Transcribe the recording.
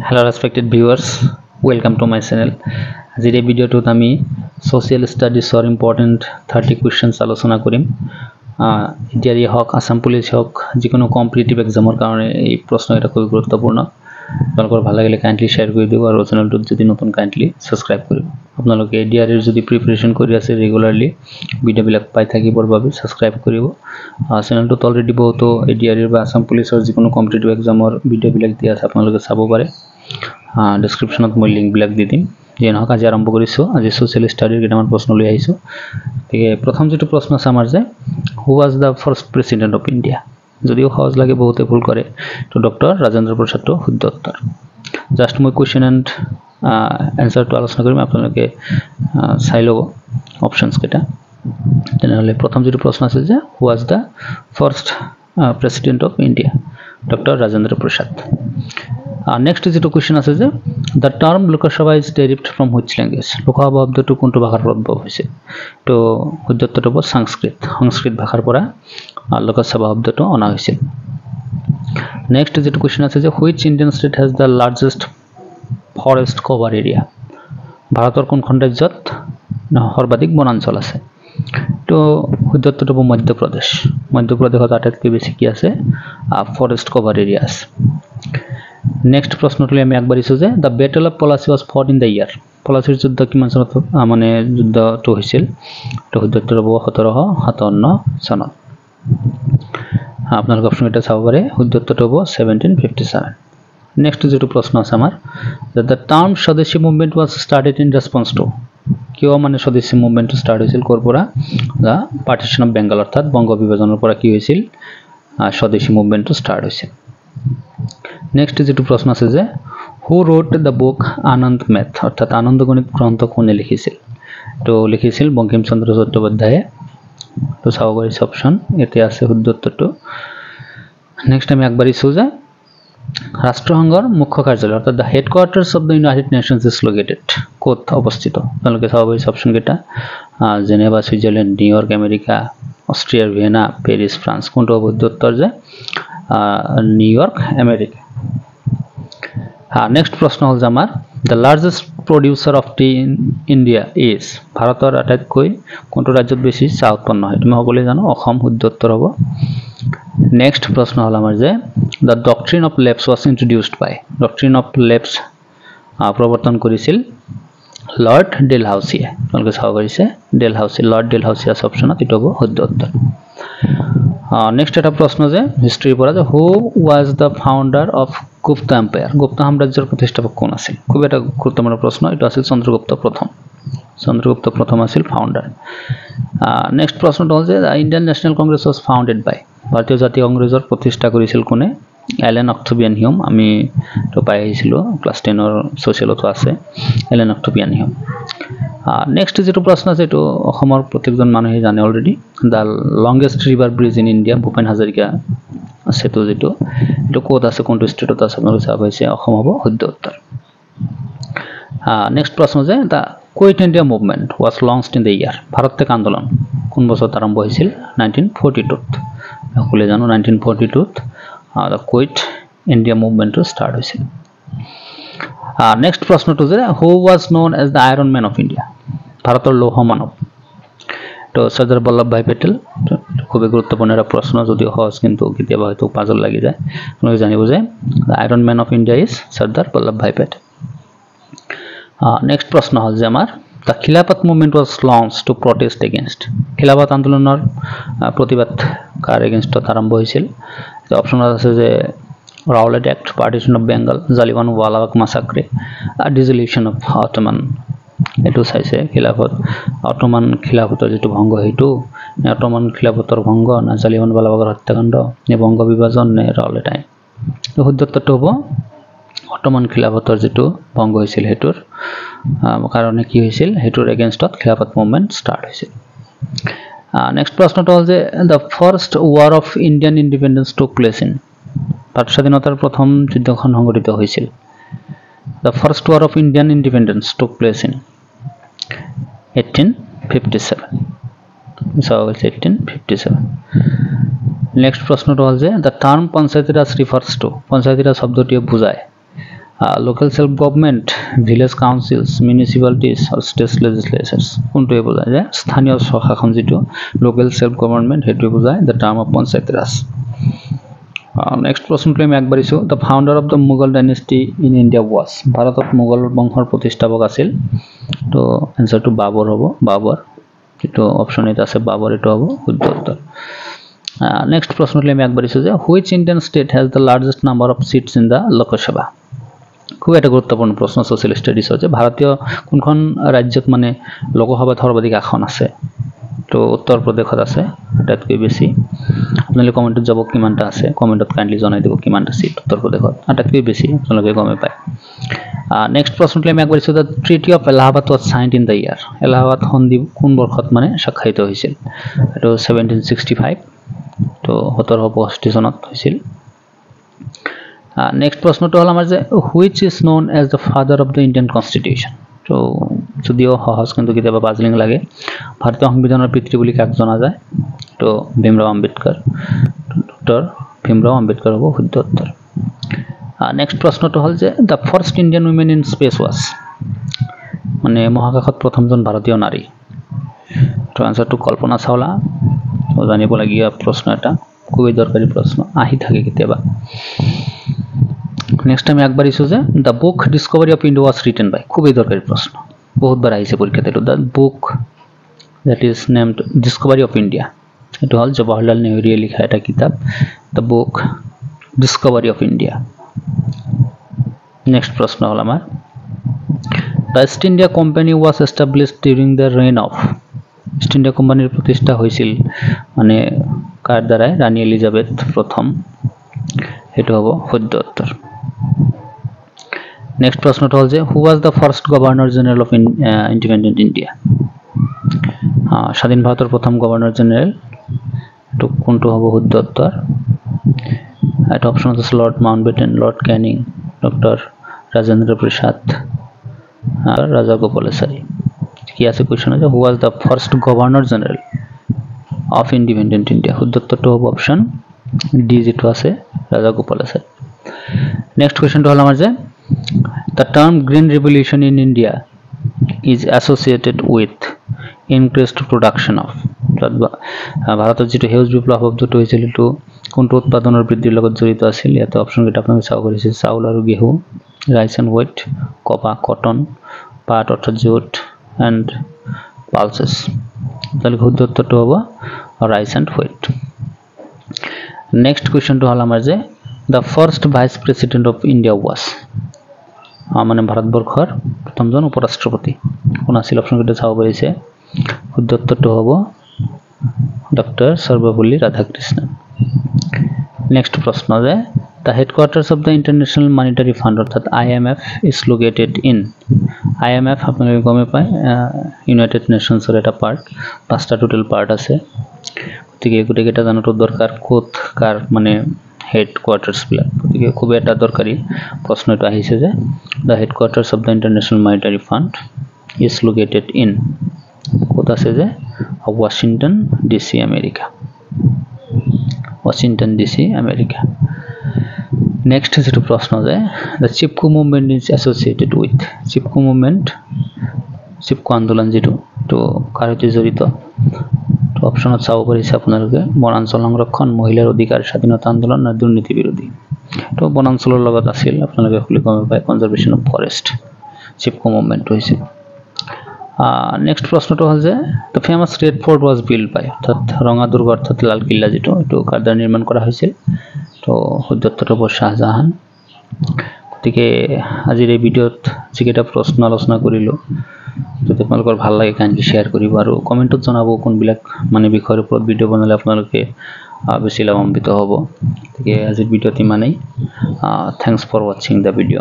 Hello respected viewers, welcome to my channel. আজিৰ এই ভিডিওটোত আমি social studies or important 30 questions আলোচনা কৰিম। এডিআৰই হক আসাম পুলিচ হক যিকোনো কম্পিটিটিভ এক্সামৰ কাৰণে এই প্ৰশ্ন এটা খুব গুৰুত্বপূৰ্ণ। আপোনালোকৰ ভাল লাগিলে কাইন্ডলি শেয়াৰ কৰি দিও আৰু চেনেলটোত যদি নতুন কাইন্ডলি সাবস্ক্ৰাইব কৰিব। আপোনালোকে এডিআৰইৰ যদি প্ৰিপাৰেচন কৰি আছে ৰেগুলাৰলি ভিডিওবিলাক পাই থাকিবৰ বাবে সাবস্ক্ৰাইব কৰিব। চেনেলটোত অলৰেডি বহুত এডিআৰইৰ বা আসাম পুলিচৰ যিকোনো কম্পিটিটিভ এক্সামৰ ভিডিওবিলাক দিয়া আছে, আপোনালোকে চাব পাৰে। ডেসক্ৰিপশনত মই লিংক বিলাক দি দিম। যে নহক আজি আৰম্ভ কৰিছো। আজি সোশ্যাল স্টাডিৰ কেইটামান প্ৰশ্ন লৈ আহিছো। ঠিক প্ৰথম যেটো প্ৰশ্ন আছে আমাৰ যে who was da first president of India. যদিও সহজ লাগে বহুতে ভুল কৰে, তো ডক্টৰ ৰাজেন্দ্ৰ প্ৰসাদ তো শুদ্ধ উত্তৰ। জাস্ট মই কোয়েশ্চন এন্ড আনসাৰ তো আলোচনা কৰিম, আপোনালোকে চাই লব অপশনস কেইটা। তেনেহলে প্ৰথম যেটো প্ৰশ্ন আছে যে who was the first president of India, doctor Rajendra Prasad. Next যেটো কোয়েশ্চন আছে যে the term Lok Sabha is derived from which language? Lok Sabha শব্দটো কোনটো ভাষাৰ পৰা উদ্ভৱ হৈছে? তো শুদ্ধ উত্তৰটো হ'ব সংস্কৃত ভাষাৰ পৰা লোকসভা শব্দটো অনা হৈছিল। নেক্সট যেটো কোয়েশ্চন আছে যে which Indian state has the largest forest cover area? ভাৰতৰ কোনখন ৰাজ্যত সৰ্বাধিক বনাঞ্চল আছে? তো শুদ্ধ উত্তৰটো হ'ব মধ্যপ্ৰদেশ। মধ্যপ্ৰদেশত আটাইতকৈ বেছি কি আছে? ফৰেষ্ট কভাৰ এৰিয়া আছে। নেক্সট প্ৰশ্নটোলৈ আমি আগবাঢ়িছো যে the battle of Polacy was fought in the year. পলাচিৰ যুদ্ধ কিমান চনত মানে যুদ্ধটো হৈছিল? তো শুদ্ধ উত্তৰ হ'ব 1757 চনত। আপোনালোকে অপচন এটা চাব পাৰে, শুদ্ধ উত্তৰটো হ'ব 1757। নেক্সট যেটো প্ৰশ্ন আছে আমাৰ the term স্বদেশী movement was started in response to. কিয় মানে স্বদেশী মুভমেন্টটো ষ্টাৰ্ট হৈছিল কৰ পৰা? দা পাৰ্টিশন অফ বেংগল, অৰ্থাৎ বংগ বিভাজনৰ পৰা কি হৈছিল? স্বদেশী মুভমেন্টটো ষ্টাৰ্ট হৈছিল। নেক্সট যেটো প্ৰশ্ন আছে যে who wrote the book Anand Math, অর্থাৎ আনন্দ গণিত গ্রন্থ কোনে লিখিছিল? তো লিখিছিল বঙ্কিমচন্দ্র চট্টোপাধ্যায়ে। তো চাব পাৰিছে অপশন এতে আছে শুদ্ধ উত্তৰটো। নেক্সট আমি আগবাঢ়িছো যে ৰাষ্ট্ৰসংঘৰ মুখ্য কাৰ্যালয় অৰ্থাৎ the headquarters of the United Nations is located, ক'ত অৱস্থিত? আপোনালোকে চাব পাৰিছে অপশন কেইটা, জেনেভা সুইজাৰল্যান্ড, নিউয়ৰ্ক আমেৰিকা, অষ্ট্ৰিয়াৰ ভিয়েনা, পেৰিছ ফ্ৰান্স। কোনটো শুদ্ধ উত্তৰ যে নিউয়ৰ্ক আমেৰিকা। নেক্সট প্ৰশ্ন হ'ল যে আমাৰ the largest producer of T in India is. ভাৰতৰ আটাইতকৈ কোনটো ৰাজ্যত বেছি চাহ উৎপন্ন হয়? তুমি সকলোৱে জানো অসম, শুদ্ধ উত্তৰ হ'ব। নেক্সট প্ৰশ্ন হ'ল আমাৰ যে the doctrine of lapse was introduced by. Doctrine of lapse প্ৰৱৰ্তন কৰিছিল লৰ্ড ডেলহাউছিয়ে। আপোনালোকে চাব পাৰিছে ডেলহাউছি, লৰ্ড ডেলহাউছি আছে অপশ্যনত, এইটো হ'ব শুদ্ধ উত্তৰ। নেক্সট এটা প্ৰশ্ন যে হিষ্ট্ৰীৰ পৰা যে who was the founder of Gupta empire. Gupta সাম্ৰাজ্যৰ প্ৰতিষ্ঠাপক কোন আছিল? খুব এটা গুৰুত্বপূৰ্ণ প্ৰশ্ন, এইটো আছিল চন্দ্ৰগুপ্ত প্ৰথম। চন্দ্ৰগুপ্ত প্ৰথম আছিল ফাউণ্ডাৰ। নেক্সট প্ৰশ্নটো হ'ল যে Indian National Congress was founded by. ভাৰতীয় জাতীয় কংগ্ৰেছৰ প্ৰতিষ্ঠা কৰিছিল কোনে? Allan Octavian Hume. আমি তো পাই আহিছিলোঁ ক্লাছ 10ৰ ছ'চিয়েলতো আছে এলেন অক্টোবিয়ান হিউম। নেক্সট যেটো প্ৰশ্ন আছে এইটো অসমৰ প্ৰত্যেকজন মানুহে জানে already. The longest river bridge in India, Bhupen Hazarika সেতু যেটো, এইটো ক'ত আছে, কোনটো ষ্টেটত আছে? আপোনালোকে চাব পাৰিছে অসম হ'ব শুদ্ধ উত্তৰ। নেক্সট প্ৰশ্ন যে the quit India movement was launched in the year. ভাৰত ত্যাগ আন্দোলন কোন বছৰত আৰম্ভ হৈছিল? 1942ত। সকলোৱে জানো 1942ত দ্য কুইট ইণ্ডিয়া মুভমেণ্টটো ষ্টাৰ্ট হৈছিল। নেক্সট প্ৰশ্নটো যে who was known as the iron man of India. ভাৰতৰ লৌহ মানৱ, তো চৰ্দাৰ বল্লভ ভাই পেটেল। খুবই গুৰুত্বপূৰ্ণ এটা প্ৰশ্ন, যদিও সহজ কিন্তু কেতিয়াবা হয়তো পাজল লাগি যায়। আপোনালোকে জানিব যে the iron man of India is Sardar Vallabhbhai Patel. Next প্ৰশ্ন হ'ল যে আমাৰ the Khilafat movement was launch to protest against. Khilafat আন্দোলনৰ প্ৰতিবাদ কাৰ এগেইনষ্টত আৰম্ভ হৈছিল? অপশ্যনত আছে যে Rowlatt act, partition of Bengal, Jallianwala Bagh massacre, dissolution of Ottoman. এইটো চাইছে খিলাফত অটোমান খিলাফতৰ যিটো ভংগ, সেইটো নে অটোমান খিলাফতৰ ভংগ, না জালিয়ানৱালাবাগৰ হত্যাকাণ্ড, নে বংগ বিভাজন, নে ৰাউলেট আইন? শুদ্ধ উত্তৰটো হ'ব অটোমান খিলাফতৰ যিটো ভংগ হৈছিল সেইটোৰ কাৰণে কি হৈছিল, সেইটোৰ এগেইনষ্টত খিলাফত মুভমেণ্ট ষ্টাৰ্ট হৈছিল। নেক্সট প্ৰশ্নটো হ'ল যে the first war of Indian independence took place in. Bharat স্বাধীনতাৰ প্ৰথম যুদ্ধখন সংঘটিত হৈছিল। The first war of Indian independence took place in 1857। চাব গৈছে 1857। নেক্সট প্ৰশ্নটো হ'ল যে the term panchayati raj refers to. Panchayati raj শব্দটোৱে বুজায় local self government, village councils, municipalities or state legislatures কোনটোৱে বুজায় যে স্থানীয় স্বশাসন যেটো local self government হেতুৱে বুজায় the term of panchayat raj. Next প্ৰশ্নটো আমি আগবাঢ়িছো the founder of the Mughal dynasty in India was ভাৰতত মোগল বংশৰ প্ৰতিষ্ঠাপক আছিল তো আনসাৰটো বাবৰ হ'ব বাবৰ এটো অপচন এটা আছে বাবৰ এটো হ'ব শুদ্ধ উত্তৰ next প্ৰশ্নটো আমি আগবাঢ়িছো যে which Indian state has the largest number of seats in the Lok Sabha খুব একটা গুরুত্বপূর্ণ প্রশ্ন সোশ্যাল স্টাডিজ হচ্ছে ভারতীয় কোনখন রাজ্যত মানে লোকসভাত সর্বাধিক আসন আছে তো উত্তর প্রদেশত আছে এটাতকৈ বেশি আপোনালোকে কমেন্টত যাব কিমানটা আছে কমেন্টত কাইন্ডলি জনাই দিব কিমানটা সিট উত্তর প্ৰদেশত এটাতকৈ বেশি আপোনালোকে গমে পায় নেক্সট প্ৰশ্নটো আমি আগবাঢ়িছো the treaty of Allahabad was signed in the year Allahabad সন্ধি কোন বৰ্ষত মানে স্বাক্ষৰিত হৈছিল এটো 1765 তো 1765 সনত হৈছিল next প্রশ্নটো হল আমার যে which is known as the father of the Indian constitution তো যদিও সহজ কিন্তু কিতাবা বাজলিং লাগে ভারতীয় সংবিধানের পিতৃ বুলি কাক জনা যায় তো ভীমরাও আম্বেদকাৰ ডক্টৰ ভীমৰাও আম্বেদকাৰ হ'ব শুদ্ধ উত্তৰ নেক্সট প্ৰশ্নটো হল যে the first Indian woman in space was মানে মহাকাশত প্ৰথমজন ভাৰতীয় নাৰী তো আনসাৰটো কল্পনা চাওলা তো জানিব লাগিয়া প্ৰশ্ন এটা খুবই দৰকাৰী প্ৰশ্ন আহি থাকে কিতাবা নেক্সট আমি আগবাঢ়িছো যে the book discovery of India was written by খুবই দরকারি প্রশ্ন বহুতবার আইছে পরীক্ষাতে the book that is named discovery of India এটা হল জওহরলাল নেহরু লেখা একটা কিতাব the book discovery of India next প্রশ্ন হল আমার the East India Company was established during the reign of east India কোম্পানির প্রতিষ্ঠা হয়েছিল মানে কার দ্বারা রানী এলিজাবেথ প্রথম এটা হবে শুদ্ধ উত্তর নেক্সট প্রশ্নটা হল যে who was the first governor general of independent India স্বাধীন ভারতের প্রথম গভর্নর জেনারেল তো কোনটো হবে শুদ্ধ উত্তর এটা অপশন আছে lord Mountbatten lord Canning doctor Rajendra Prasad আর রাজা গোপালাচারী কি আছে কোশ্চেন আছে who was the first governor general of independent India শুদ্ধ উত্তরটা হবে অপশন ডি যেটো আছে রাজা গোপালাচারী নেক্সট কোশ্চেনটা হল আমার যে the term green revolution in India is associated with increased production of ভারতের যেটো হেউজ বিপ্লৱ শব্দটো হৈছিল তো কোনটো উৎপাদনৰ বৃদ্ধিৰ লগত জড়িত আছিল ইয়াতে অপচন কেইটা আপোনালোকে চাও কৰিছে চাউল আৰু গেহু ৰাইস এন্ড হুইট কপা কটন পাট অৰ্থাৎ জুট এন্ড পালসেস তাহলে শুদ্ধ উত্তৰটো হ'ব ৰাইস এন্ড হুইট নেক্সট কোশ্চেনটো হল আমাৰ যে the first vice president of India was মানে ভাৰতবৰ্ষৰ প্ৰথমজন উপৰাষ্ট্ৰপতি কোন আছিল অপচন কেইটা চাও কৰিছে শুদ্ধ উত্তৰটো হ'ব ডক্টর সর্বপল্লী রাধাকৃষ্ণন নেক্সট প্রশ্ন যে the headquarters of the International Monetary Fund অর্থাৎ IMF is located in IMF আপোনালোকে গমে পায় ইউনাইটেড নেশনসৰ এটা পাৰ্ট পাঁচটা টোটাল পাৰ্ট আছে গতিকে গোটেইকেইটা জানাটো দৰকাৰ কোত কাৰ মানে headquarters বিলাক গতিকে খুব এটা দৰকাৰী প্ৰশ্ন এটা আহিছে যে the headquarters of the International Monetary Fund is located in কোত আছে যে Washington DC America Washington DC America next যেটো প্ৰশ্ন যে the Chipko movement is associated with Chipko movement Chipko আন্দোলন যেটো তো কার সৈতে জড়িত তো অপশনত চাও কৰিছে আপোনালোকে বনাঞ্চল সংৰক্ষণ মহিলাৰ অধিকাৰ স্বাধীনতা আন্দোলন আৰু দুৰ্নীতি বিৰোধী তো বনাঞ্চলৰ লগত আছিল আপোনালোকে খুলি গম পায় conservation of forest Chipko movement হৈছিল নেক্সট প্রশ্নটো হল যে the famous red fort was built by অর্থাৎ ৰঙা দুৰ্গ অৰ্থাৎ লাল কিল্লা যেটো এটো কাৰ দ্বাৰা নিৰ্মাণ কৰা হৈছিল তো শুদ্ধ উত্তৰটো হ'ব শাহজাহান গতিকে আজিৰ এই ভিডিওত যিকেইটা প্ৰশ্ন আলোচনা কৰিলো যদি আপোনালোকৰ ভাল লাগে কাইন্ডলি শেয়াৰ কৰিব আৰু কমেন্টত জনাব কোনবিলাক মানে বিষয়ৰ ওপৰত ভিডিও বনালে আপোনালোকে বেছি লাভান্বিত হ'ব গতিকে আজিৰ ভিডিওত ইমানেই thanks for watching the video